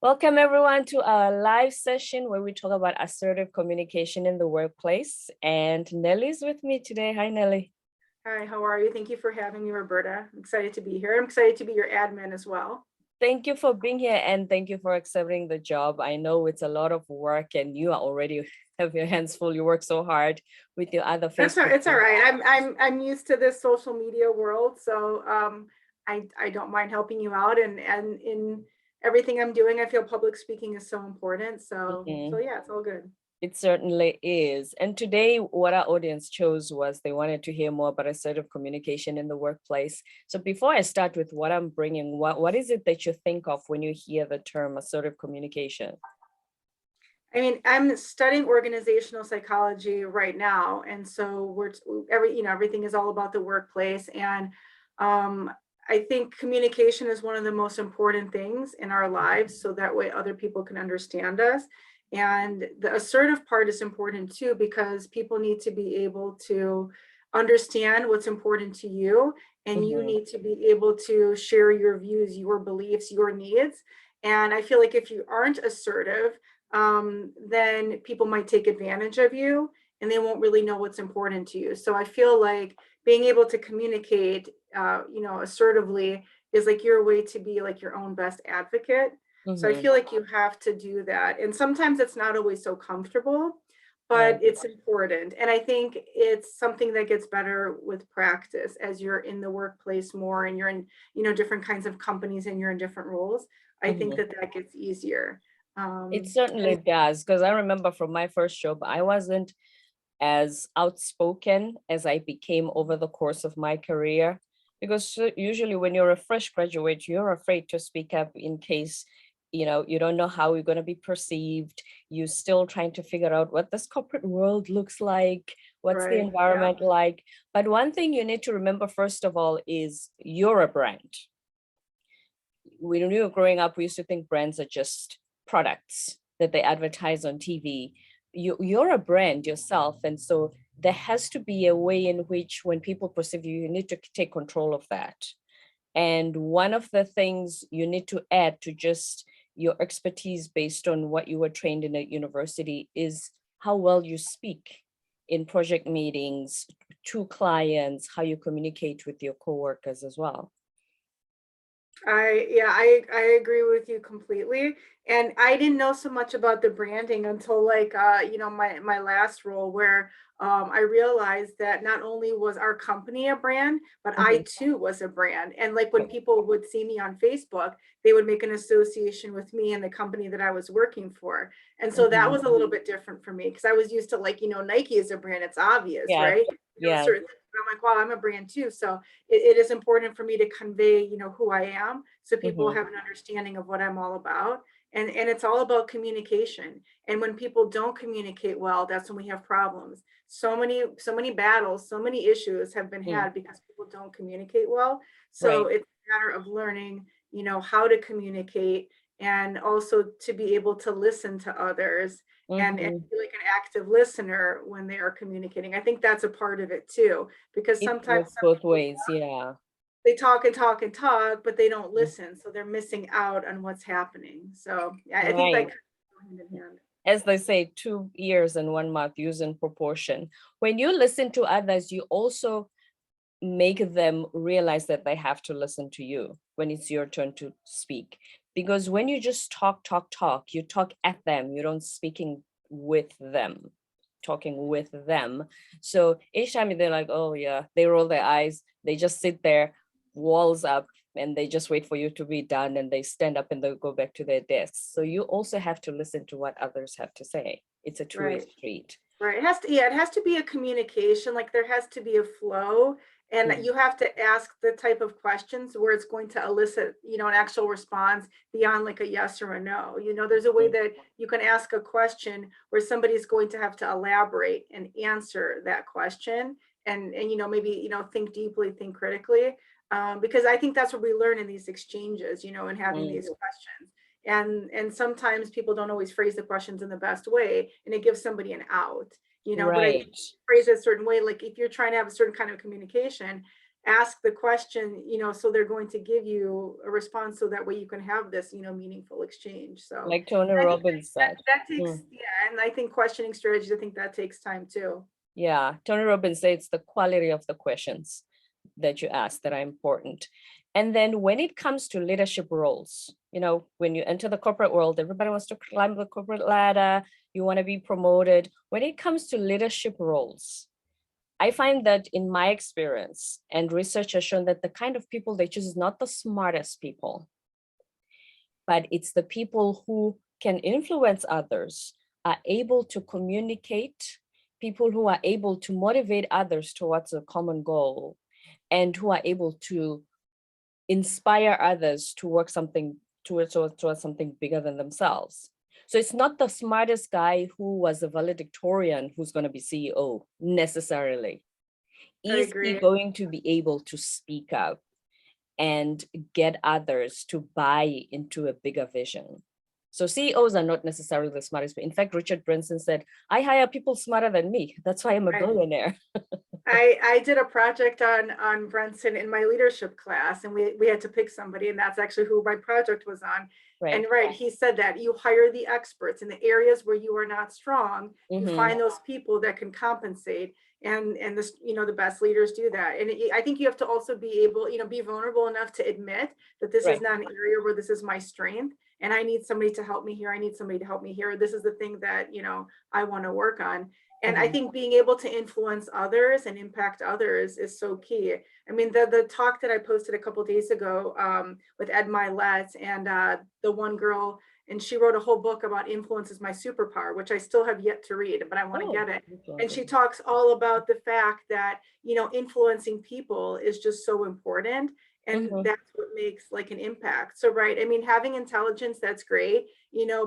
Welcome everyone to our live session where we talk about assertive communication in the workplace. And Nellie's with me today. Hi, Nellie. Hi, how are you? Thank you for having me, Roberta. I'm excited to be here. I'm excited to be your admin as well. Thank you for being here and thank you for accepting the job. I know it's a lot of work and you are already have your hands full. You work so hard with your other Facebook. It's all right. I'm used to this social media world, so I don't mind helping you out, and in everything I'm doing, I feel public speaking is so important. So yeah, it's all good. It certainly is. And today, what our audience chose was they wanted to hear more about assertive communication in the workplace. So before I start with what I'm bringing, what is it that you think of when you hear the term assertive communication? I mean, I'm studying organizational psychology right now, and so everything is all about the workplace, and um, I think communication is one of the most important things in our lives, so that way other people can understand us. And the assertive part is important too, because people need to be able to understand what's important to you, and you need to be able to share your views, your beliefs, your needs. And I feel like if you aren't assertive, then people might take advantage of you and they won't really know what's important to you. So I feel like being able to communicate, assertively is like your way to be like your own best advocate. So I feel like you have to do that. And sometimes it's not always so comfortable, but it's important. And I think it's something that gets better with practice as you're in the workplace more and you're in, different kinds of companies and you're in different roles. I think that gets easier. It certainly does, because I remember from my first job, I wasn't as outspoken as I became over the course of my career. Because usually when you're a fresh graduate, you're afraid to speak up in case, you don't know how you're going to be perceived. You're still trying to figure out what this corporate world looks like, what's the environment like. But one thing you need to remember, first of all, is you're a brand. When we were growing up, we used to think brands are just products that they advertise on TV. You're a brand yourself. And so there has to be a way in which when people perceive you, you need to take control of that. And one of the things you need to add to just your expertise based on what you were trained in at university is how well you speak in project meetings, to clients, how you communicate with your coworkers as well. I agree with you completely. And I didn't know so much about the branding until my last role where I realized that not only was our company a brand, but I too was a brand. And like when people would see me on Facebook, they would make an association with me and the company that I was working for. And so that was a little bit different for me because I was used to Nike is a brand, it's obvious, right? Certain I'm like, wow, I'm a brand too. So it is important for me to convey, who I am, so people have an understanding of what I'm all about. And it's all about communication. And when people don't communicate well, that's when we have problems. So many battles, so many issues have been had because people don't communicate well. So it's a matter of learning, how to communicate and also to be able to listen to others and be like an active listener when they are communicating. I think that's a part of it too, because sometimes both ways, they talk and talk and talk, but they don't listen, so they're missing out on what's happening. So yeah, I think that goes hand in hand. As they say, 2 ears and 1 mouth, use in proportion. When you listen to others, you also make them realize that they have to listen to you when it's your turn to speak. Because when you just talk, you talk at them, you don't speaking with them, talking with them. So each time they're like, oh yeah, they roll their eyes, they just sit there, walls up, and they just wait for you to be done, and they stand up and they go back to their desks. So you also have to listen to what others have to say. It's a two-way street. Right. It has to be a communication, like there has to be a flow, and you have to ask the type of questions where it's going to elicit, an actual response beyond like a yes or a no. There's a way that you can ask a question where somebody's going to have to elaborate and answer that question and maybe, think deeply, think critically. Because I think that's what we learn in these exchanges, and having these questions. And sometimes people don't always phrase the questions in the best way, and it gives somebody an out, but I phrase it a certain way. Like if you're trying to have a certain kind of communication, ask the question, so they're going to give you a response so that way you can have this, meaningful exchange. So Like Tony I think Robbins said. that takes, Mm. yeah, and I think questioning strategies, I think that takes time too. Yeah, Tony Robbins said it's the quality of the questions that you ask that are important. And then when it comes to leadership roles, when you enter the corporate world, everybody wants to climb the corporate ladder, you want to be promoted. When it comes to leadership roles, I find that in my experience, and research has shown that the kind of people they choose is not the smartest people, but it's the people who can influence others, are able to communicate, people who are able to motivate others towards a common goal, and who are able to inspire others to work something towards something bigger than themselves. So it's not the smartest guy who was a valedictorian who's going to be CEO necessarily. Is he going to be able to speak up and get others to buy into a bigger vision? So CEOs are not necessarily the smartest, but in fact, Richard Branson said, I hire people smarter than me. That's why I'm a billionaire. I did a project on Brunson in my leadership class, and we had to pick somebody, and that's actually who my project was on. Right. And he said that you hire the experts in the areas where you are not strong. You find those people that can compensate, and this, the best leaders do that. And I think you have to also be able, be vulnerable enough to admit that this is not an area where this is my strength, and I need somebody to help me here. I need somebody to help me here. This is the thing that, I want to work on. And I think being able to influence others and impact others is so key. I mean, the talk that I posted a couple of days ago with Ed Milet and the one girl, and she wrote a whole book about influence is my superpower, which I still have yet to read, but I want to get it. And she talks all about the fact that, influencing people is just so important. And that's what makes like an impact. So, right. I mean, having intelligence, that's great,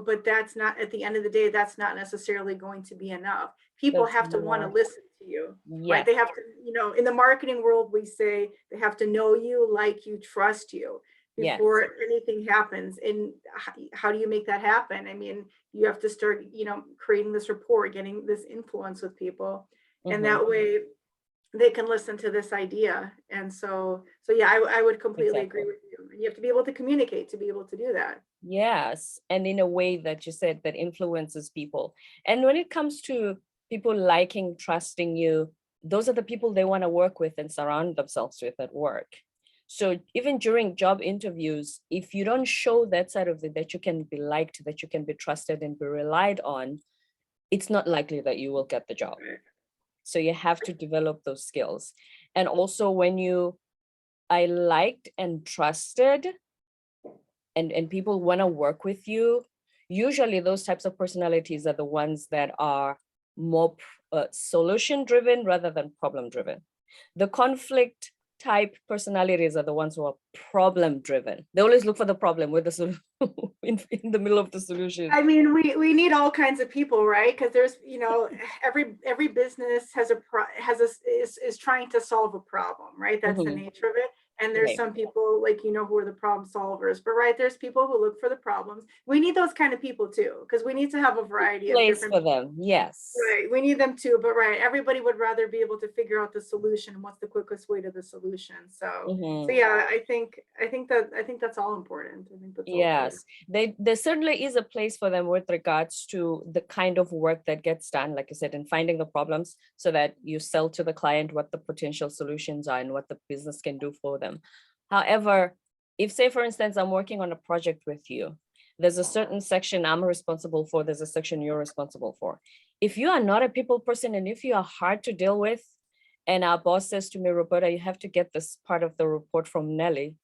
but that's not, at the end of the day, that's not necessarily going to be enough. People have to want to listen to you, right? They have to, in the marketing world, we say they have to know you, like you, trust you before anything happens. And how do you make that happen? I mean, you have to start, creating this rapport, getting this influence with people. And that way they can listen to this idea. And so yeah, I would completely agree with you. You have to be able to communicate to be able to do that. Yes. And in a way that you said that influences people. And when it comes to people liking, trusting you, those are the people they want to work with and surround themselves with at work. So even during job interviews, if you don't show that side of it, that you can be liked, that you can be trusted and be relied on, it's not likely that you will get the job. So you have to develop those skills. And also when you are liked and trusted and people want to work with you, usually those types of personalities are the ones that are more solution driven rather than problem driven. The conflict type personalities are the ones who are problem driven. They always look for the problem with the in the middle of the solution. I mean, we need all kinds of people, right? Because there's, every business is trying to solve a problem, right? That's the nature of it. And there's some people like, who are the problem solvers, but there's people who look for the problems. We need those kind of people too, because we need to have a variety of different for them. Yes. Right. We need them too, but everybody would rather be able to figure out the solution and what's the quickest way to the solution. So yeah, I think that's all important. I think that's yes, there certainly is a place for them with regards to the kind of work that gets done, like I said, in finding the problems so that you sell to the client what the potential solutions are and what the business can do for them. However, if say, for instance, I'm working on a project with you, there's a certain section I'm responsible for, there's a section you're responsible for. If you are not a people person and if you are hard to deal with, and our boss says to me, Roberta, you have to get this part of the report from Nellie,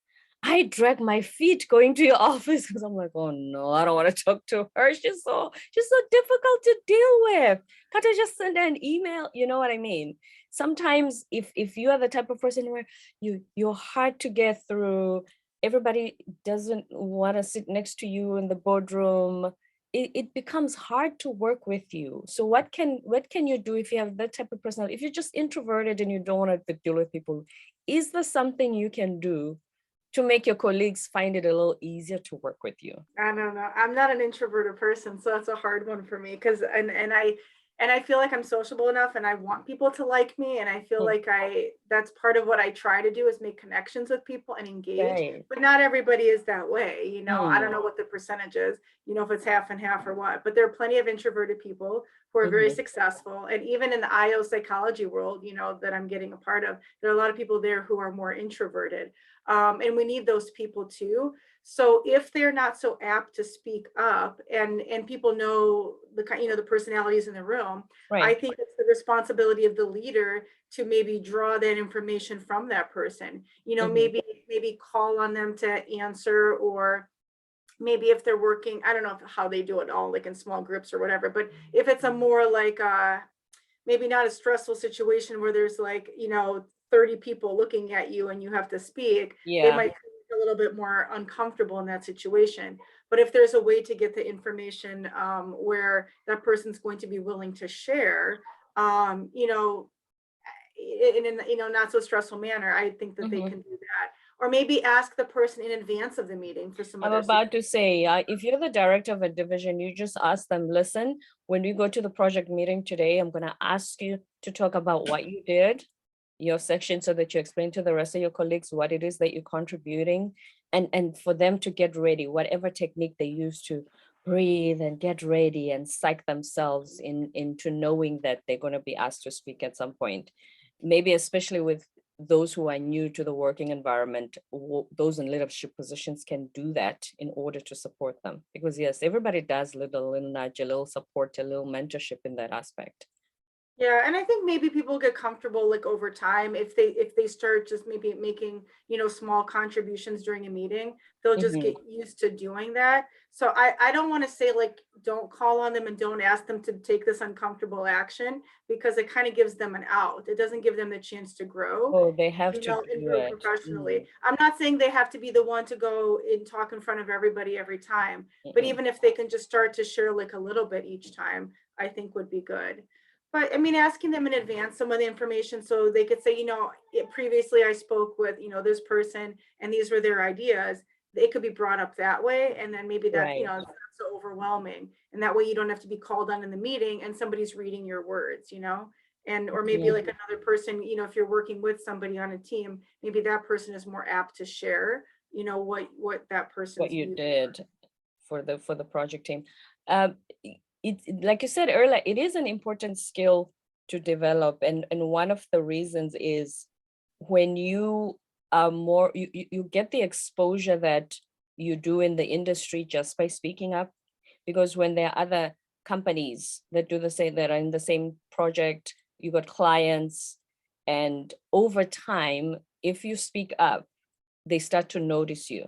I drag my feet going to your office because I'm like, oh no, I don't want to talk to her. She's so difficult to deal with. Can't I just send her an email? You know what I mean? Sometimes if you are the type of person where you're hard to get through, everybody doesn't want to sit next to you in the boardroom, it becomes hard to work with you. So what can you do if you have that type of personality? If you're just introverted and you don't want to deal with people, is there something you can do to make your colleagues find it a little easier to work with you? I don't know. I'm not an introverted person, so that's a hard one for me because and And I feel like I'm sociable enough and I want people to like me. And I feel like that's part of what I try to do is make connections with people and engage. Right. But not everybody is that way. You know, I don't Mm. know what the percentage is, you know, if it's half and half or what, but there are plenty of introverted people who are very successful. And even in the IO psychology world, you know, that I'm getting a part of, there are a lot of people there who are more introverted. And we need those people too. So if they're not so apt to speak up and people know the kind, you know, the personalities in the room, I Right. think it's the responsibility of the leader to maybe draw that information from that person. You know, maybe call on them to answer, or maybe if they're working, I don't know how they do it all, like in small groups or whatever, but if it's a more like maybe not a stressful situation where there's like, you know, 30 people looking at you and you have to speak, they Yeah. might feel a little bit more uncomfortable in that situation. But if there's a way to get the information where that person's going to be willing to share, you know, in a, you know, not so stressful manner, I think that they can do that. Or maybe ask the person in advance of the meeting for some I'm other about to say, if you're the director of a division, you just ask them, listen, when we go to the project meeting today, I'm going to ask you to talk about what you did, your section, so that you explain to the rest of your colleagues what it is that you're contributing, and for them to get ready, whatever technique they use to breathe and get ready and psych themselves into knowing that they're going to be asked to speak at some point. Maybe especially with those who are new to the working environment, those in leadership positions can do that in order to support them. Because yes, everybody does little nudge, a little support, a little mentorship in that aspect. Yeah, and I think maybe people get comfortable like over time if they start just maybe making, you know, small contributions during a meeting, they'll just get used to doing that. So I don't want to say like don't call on them and don't ask them to take this uncomfortable action, because it kind of gives them an out. It doesn't give them the chance to grow, Oh, they have you to know, and do grow it. professionally. I'm not saying they have to be the one to go and talk in front of everybody every time, but even if they can just start to share like a little bit each time, I think would be good. But I mean, asking them in advance some of the information so they could say, you know, previously I spoke with, you know, this person and these were their ideas. They could be brought up that way. And then maybe that's, you Right. know, it's not so overwhelming. And that way you don't have to be called on in the meeting and somebody's reading your words, you know, and or maybe like another person, you know, if you're working with somebody on a team, maybe that person is more apt to share, you know, what that person's What you views did for the project team. It, like you said earlier, it is an important skill to develop, and one of the reasons is when you are more, you get the exposure that you do in the industry just by speaking up, because when there are other companies that do the same, that are in the same project, you got clients, and over time, if you speak up, they start to notice you.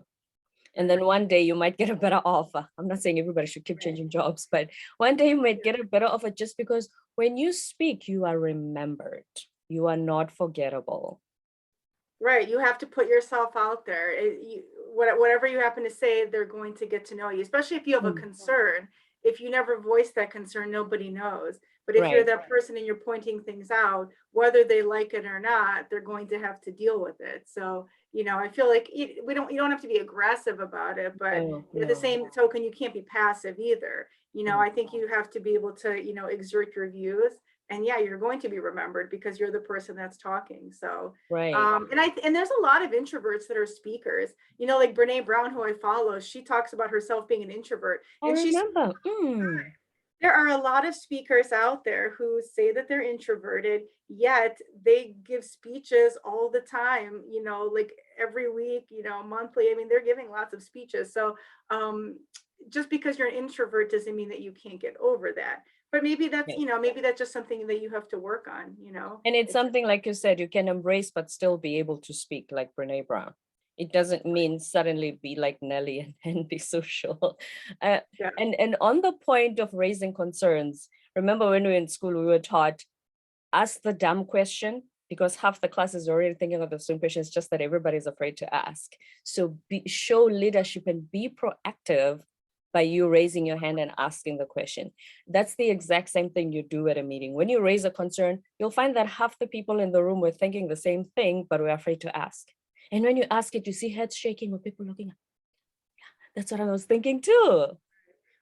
And then one day you might get a better offer. I'm not saying everybody should keep changing jobs, but one day you might get a better offer just because when you speak, you are remembered. You are not forgettable. Right, you have to put yourself out there. Whatever you happen to say, they're going to get to know you, especially if you have a concern. If you never voice that concern, nobody knows. But if you're Right. that person and you're pointing things out, whether they like it or not, they're going to have to deal with it. So, you know, I feel like you don't have to be aggressive about it, but Oh, at the no. same token, you can't be passive either. You know, I think you have to be able to, you know, exert your views. And yeah, you're going to be remembered because you're the person that's talking. So Right. and there's a lot of introverts that are speakers, you know, like Brené Brown, who I follow, she talks about herself being an introvert. I And she's remember. there are a lot of speakers out there who say that they're introverted, yet they give speeches all the time, you know, like every week, you know, monthly. I mean, they're giving lots of speeches. So just because you're an introvert doesn't mean that you can't get over that. But maybe that's, Yes. you know, maybe that's just something that you have to work on, you know. And it's something, like you said, you can embrace, but still be able to speak like Brené Brown. It doesn't mean suddenly be like Nellie and be social. Yeah. And on the point of raising concerns, remember when we were in school, we were taught, ask the dumb question, because half the class is already thinking of the same question. It's just that everybody's afraid to ask. So show leadership and be proactive by you raising your hand and asking the question. That's the exact same thing you do at a meeting. When you raise a concern, you'll find that half the people in the room were thinking the same thing, but we're afraid to ask. And when you ask it, you see heads shaking or people looking up. Yeah, that's what I was thinking too.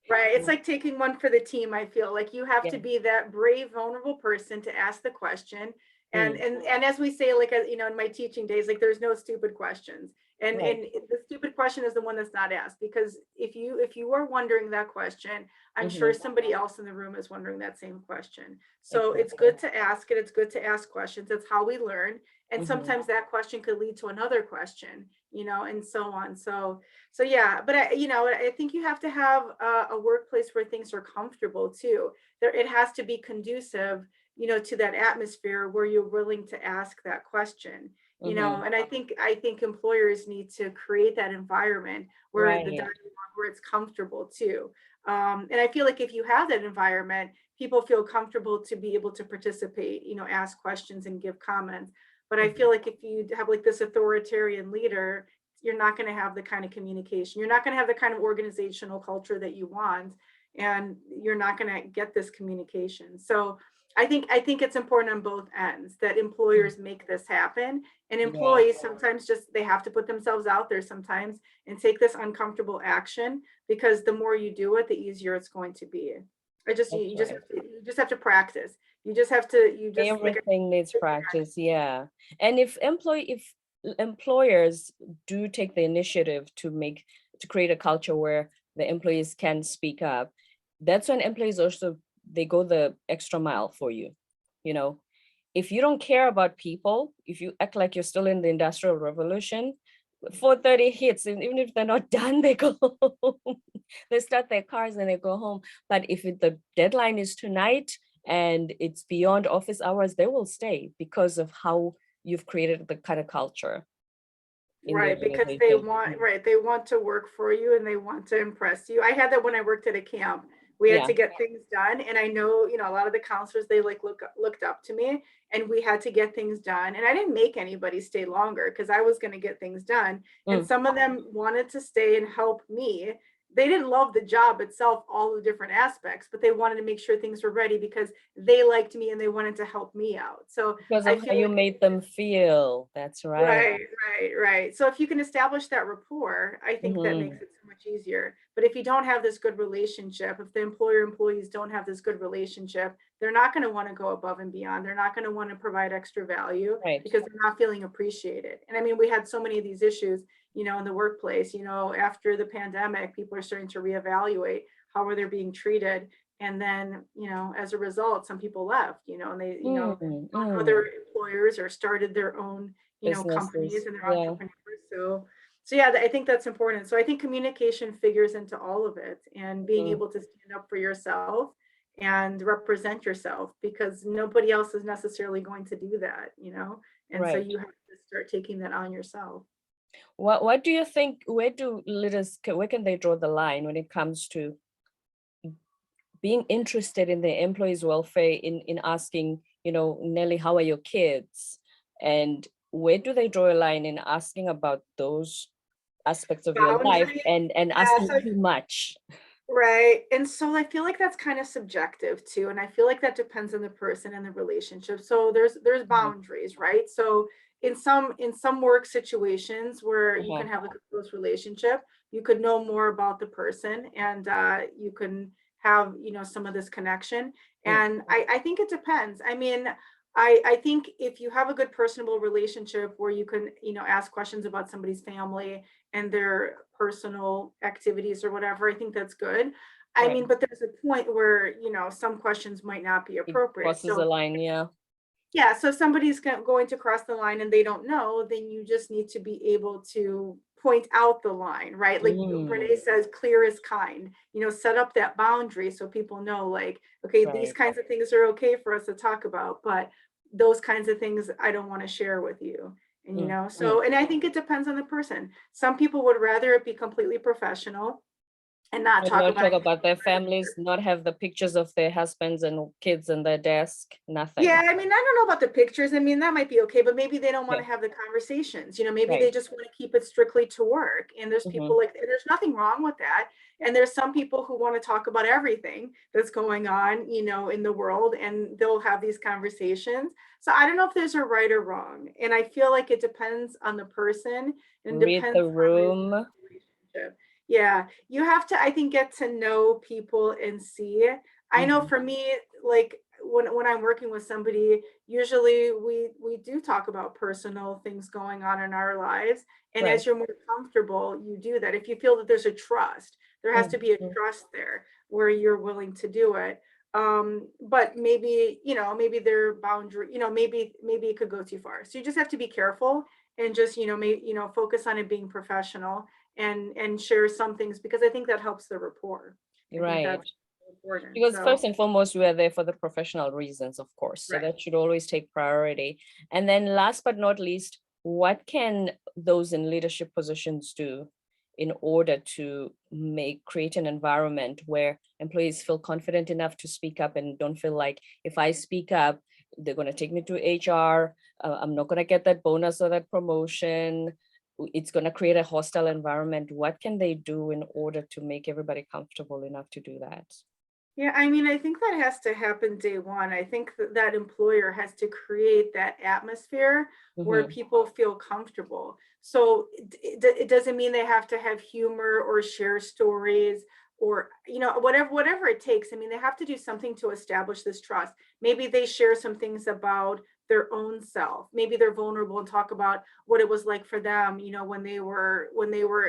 Right. It's like taking one for the team. I feel like you have Yeah. to be that brave, vulnerable person to ask the question. And Mm. and as we say, like, you know, in my teaching days, like there's no stupid questions. Right. And the stupid question is the one that's not asked, because if you are wondering that question, I'm sure Mm-hmm. somebody else in the room is wondering that same question. So it's Exactly. good to ask it. It's good to ask questions. It's how we learn. And Mm-hmm. sometimes that question could lead to another question, you know, and so on. So yeah, but you know, I think you have to have a workplace where things are comfortable too. There, it has to be conducive, you know, to that atmosphere where you're willing to ask that question, you Mm-hmm. know. And I think employers need to create that environment where the Right. dialogue, where it's comfortable too. And I feel like if you have that environment, people feel comfortable to be able to participate, you know, ask questions and give comments. But I feel Mm-hmm. like if you have like this authoritarian leader, you're not going to have the kind of communication. You're not going to have the kind of organizational culture that you want, and you're not going to get this communication. So I think it's important on both ends that Mm. employers make this happen, and Yeah. employees sometimes just they have to put themselves out there sometimes and take this uncomfortable action, because the more you do it, the easier it's going to be. I just That's you just right. have to, you just have to practice. You just like Everything needs practice. Yeah. And if employers do take the initiative to create a culture where the employees can speak up, that's when employees also they go the extra mile for you. You know, if you don't care about people, if you act like you're still in the industrial revolution, 4:30 hits, and even if they're not done, they go home. They start their cars and they go home. But if the deadline is tonight and it's beyond office hours, they will stay because of how you've created the kind of culture in the Right, because they organization. want, right, they want to work for you and they want to impress you. I had that when I worked at a camp. We had Yeah. to get things done, and I know, you know, a lot of the counselors, they like looked up to me, and we had to get things done. And I didn't make anybody stay longer because I was going to get things done. And Mm. some of them wanted to stay and help me. They didn't love the job itself, all the different aspects, but they wanted to make sure things were ready because they liked me and they wanted to help me out. So Because I of how feel you like made them feel. That's right. right, right. So if you can establish that rapport, I think that makes Hmm. it so much easier. But if you don't have this good relationship, if the employer employees don't have this good relationship, they're not going to want to go above and beyond. They're not going to want to provide extra value Right. because they're not feeling appreciated. And I mean, we had so many of these issues, you know, in the workplace, you know, after the pandemic, people are starting to reevaluate how are they being treated. And then, you know, as a result, some people left, you know, and they, you know, Mm, other mm. employers or started their own, you know, companies Businesses. and they're Yeah. entrepreneurs. So yeah, I think that's important. So I think communication figures into all of it, and being Mm. able to stand up for yourself and represent yourself, because nobody else is necessarily going to do that, you know? And so Right. you have to start taking that on yourself. What do you think? Where do leaders where can they draw the line when it comes to being interested in the employees' welfare in asking, Nellie, how are your kids? And where do they draw a line in asking about those aspects of your life Boundary. and Yeah, asking so too much? right. And so I feel like that's kind of subjective too. And I feel like that depends on the person and the relationship. So there's Mhm. boundaries, right? So in some work situations where you Uh-huh. can have like a close relationship, you could know more about the person, and you can have, you know, some of this connection. Mm. And I think it depends. I mean, I think if you have a good personable relationship where you can, you know, ask questions about somebody's family and their personal activities or whatever, I think that's good. I Right. mean, but there's a point where, you know, some questions might not be It appropriate. crosses a So line, yeah. yeah, so if somebody's going to cross the line and they don't know, then you just need to be able to point out the line, right? Like Mm. Brené says, clear is kind. You know, set up that boundary so people know, like, okay, these Right. kinds of things are okay for us to talk about, but those kinds of things I don't want to share with you. And you Mm. know, Mm. so and I think it depends on the person. Some people would rather it be completely professional and not And talk not about talk anything about their families, not have the pictures of their husbands and kids in their desk, nothing. yeah, I mean, I don't know about the pictures. I mean, that might be okay, but maybe they don't want to Okay. have the conversations. You know, maybe they Right. just want to keep it strictly to work. And there's people Hmm. like, and there's nothing wrong with that. And there's some people who want to talk about everything that's going on, you know, in the world, and they'll have these conversations. So I don't know if there's a right or wrong. And I feel like it depends on the person and Read depends the on the room. relationship. Yeah, you have to, I think, get to know people and see. I know Mhm. for me, like when I'm working with somebody, usually we do talk about personal things going on in our lives. And Right. as you're more comfortable, you do that. If you feel that there's a trust, there has to be a Mhm. trust there where you're willing to do it. But maybe, maybe their boundary, maybe it could go too far. So you just have to be careful and just, focus on it being professional and share some things because I think that helps the rapport. I think Right. that's important. Because So first and foremost, we are there for the professional reasons, of course. So right. that should always take priority. And then last but not least, what can those in leadership positions do in order to create an environment where employees feel confident enough to speak up and don't feel like if I speak up, they're going to take me to HR. I'm not going to get that bonus or that promotion. It's going to create a hostile environment. What can they do in order to make everybody comfortable enough to do that? Yeah, I mean, I think that has to happen day one. I think that that employer has to create that atmosphere where Mhm. people feel comfortable. So it doesn't mean they have to have humor or share stories or whatever it takes. I mean, they have to do something to establish this trust. Maybe they share some things about their own self. Maybe they're vulnerable and talk about what it was like for them, when they were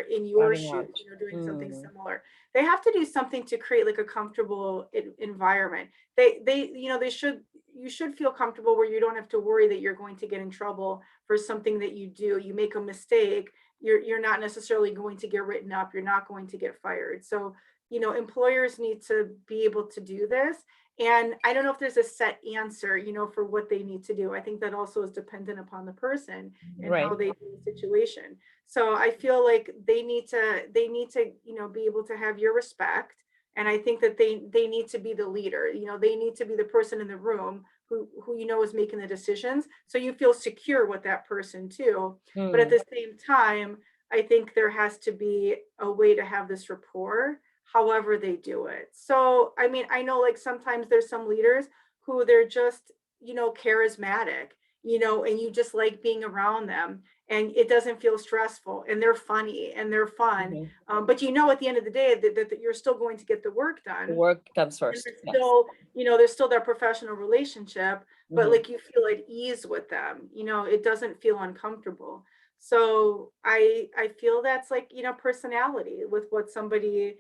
in your Starting shoes, out. doing something Mm. similar. They have to do something to create like a comfortable environment. You should feel comfortable where you don't have to worry that you're going to get in trouble for something that you do. You make a mistake, you're not necessarily going to get written up, you're not going to get fired. So employers need to be able to do this. And I don't know if there's a set answer, for what they need to do. I think that also is dependent upon the person and how Right. they do the situation. So I feel like they need to be able to have your respect. And I think that they need to be the leader. They need to be the person in the room who is making the decisions, so you feel secure with that person too. But at Mm. the same time, I think there has to be a way to have this rapport however they do it. So I mean, I know like sometimes there's some leaders who they're just charismatic, and you just like being around them and it doesn't feel stressful and they're funny and they're fun. Mhm. But at the end of the day that you're still going to get the work The done, work comes and first. there's Yes. still there's still that professional relationship, but Mhm. like you feel at ease with them, it doesn't feel uncomfortable. So I feel that's like personality with what somebody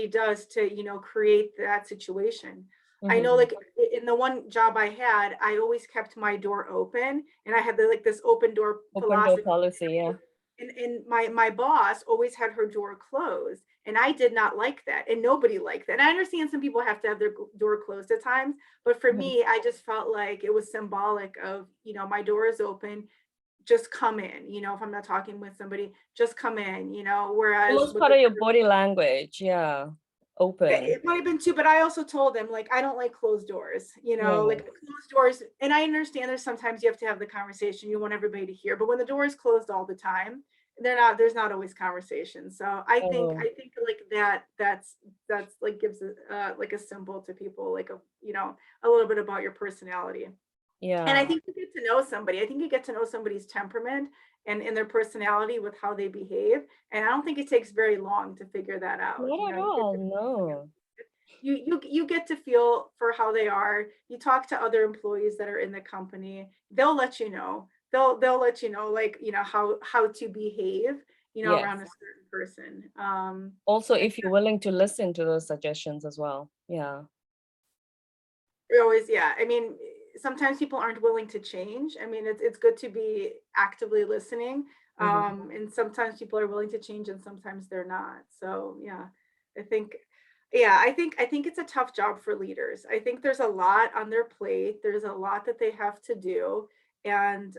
does to create that situation. I know, Mhm. like in the one job I had, I always kept my door open and I had like this open door Open door philosophy. policy. Yeah. And my boss always had her door closed, and I did not like that, and nobody liked that. And I understand some people have to have their door closed at times, but for Mhm. me, I just felt like it was symbolic of my door is open, just come in. If I'm not talking with somebody, just come in. Whereas Almost with part the of your body language. Yeah. Open. it might have been too, but I also told them like I don't like closed doors, like Right. closed doors. And I understand there's sometimes you have to have the conversation, you want everybody to hear, but when the door is closed all the time, there's not always conversation. So I think Oh, I think like that's like gives like a symbol to people, like a little bit about your personality. And I yeah. think you get to know somebody. I think you get to know somebody's temperament and their personality with how they behave. And I don't think it takes very long to figure that out. Not at You get all. to No. you get to feel for how they are. You talk to other employees that are in the company. They'll let you know. They'll let you know, like how to behave, Yes. around a certain person. Also, And if you're willing to listen to those suggestions as well. Yeah. we always, yeah. I mean, sometimes people aren't willing to change. I mean, it's good to be actively listening. Mhm. And sometimes people are willing to change and sometimes they're not. So yeah, I think, yeah, I think it's a tough job for leaders. I think there's a lot on their plate. There's a lot that they have to do. And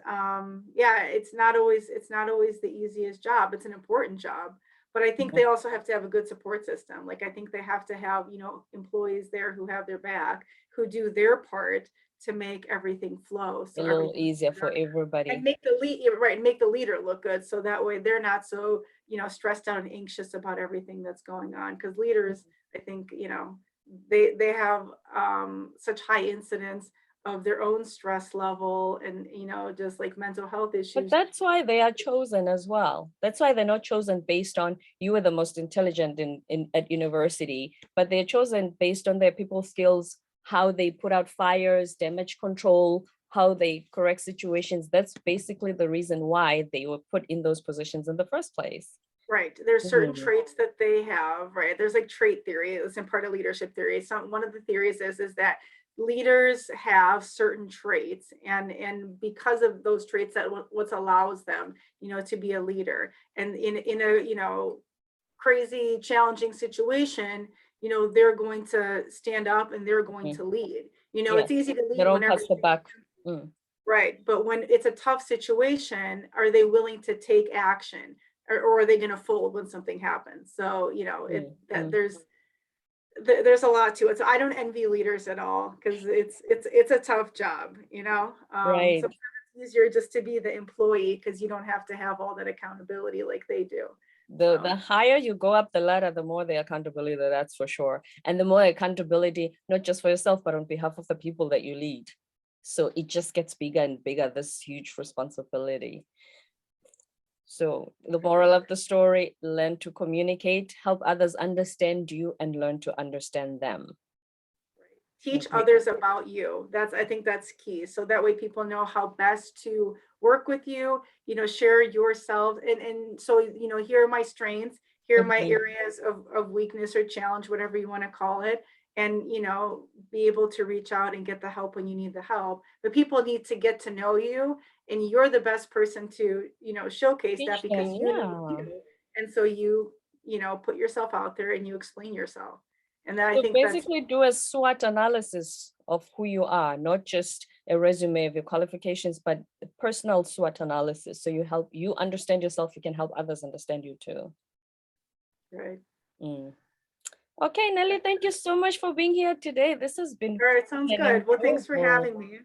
yeah, it's not always the easiest job. It's an important job. But I think Mhm. they also have to have a good support system. Like I think they have to have, employees there who have their back, who do their part to make everything flow, A so little everything's easier for productive. And everybody. make the leader look good, so that way they're not so stressed out and anxious about everything that's going on. Because leaders, I think, they have such high incidence of their own stress level and, just like mental health But issues. that's why they are chosen as well. That's why they're not chosen based on you were the most intelligent in at university, but they're chosen based on their people skills, how they put out fires, damage control, how they correct situations. That's basically the reason why they were put in those positions in the first place. Right. There's certain Mhm. traits that they have, right? There's like trait theory. It's in part of leadership theory. One of the theories is that leaders have certain traits, and because of those traits, that what allows them, to be a leader. And in a, crazy, challenging situation, they're going to stand up and they're going Mhm. to lead. Yeah, It's easy to they lead don't whenever pass the buck. Mm. right. But when it's a tough situation, are they willing to take action, or are they going to fold when something happens? So, Mm. there's a lot to it. So I don't envy leaders at all, because it's a tough job, Right. sometimes it's easier just to be the employee, because you don't have to have all that accountability like they do. The higher you go up the ladder, the more the accountability, that's for sure. And the more accountability, not just for yourself, but on behalf of the people that you lead. So it just gets bigger and bigger, this huge responsibility. So the moral of the story, learn to communicate, help others understand you, and learn to understand them. Teach Okay. others about you. I think that's key. So that way people know how best to work with you, share yourself. And so, here are my strengths, here are my Mhm. areas of weakness or challenge, whatever you want to call it. And, be able to reach out and get the help when you need the help. But people need to get to know you, and you're the best person to, showcase that, Teach because them, you know yeah. you. And so put yourself out there and you explain yourself. And then I So think that's basically do a SWOT analysis of who you are, not just a resume of your qualifications, but a personal SWOT analysis. So you understand yourself, you can help others understand you too. right. Mm. Okay, Nellie, thank you so much for being here today. This has been All right, sounds fun and good. Well, thanks for enjoyable. having me.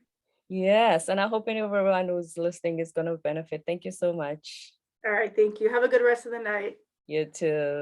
Yes, and I hope everyone who's listening is going to benefit. Thank you so much. All right, thank you. Have a good rest of the night. You too.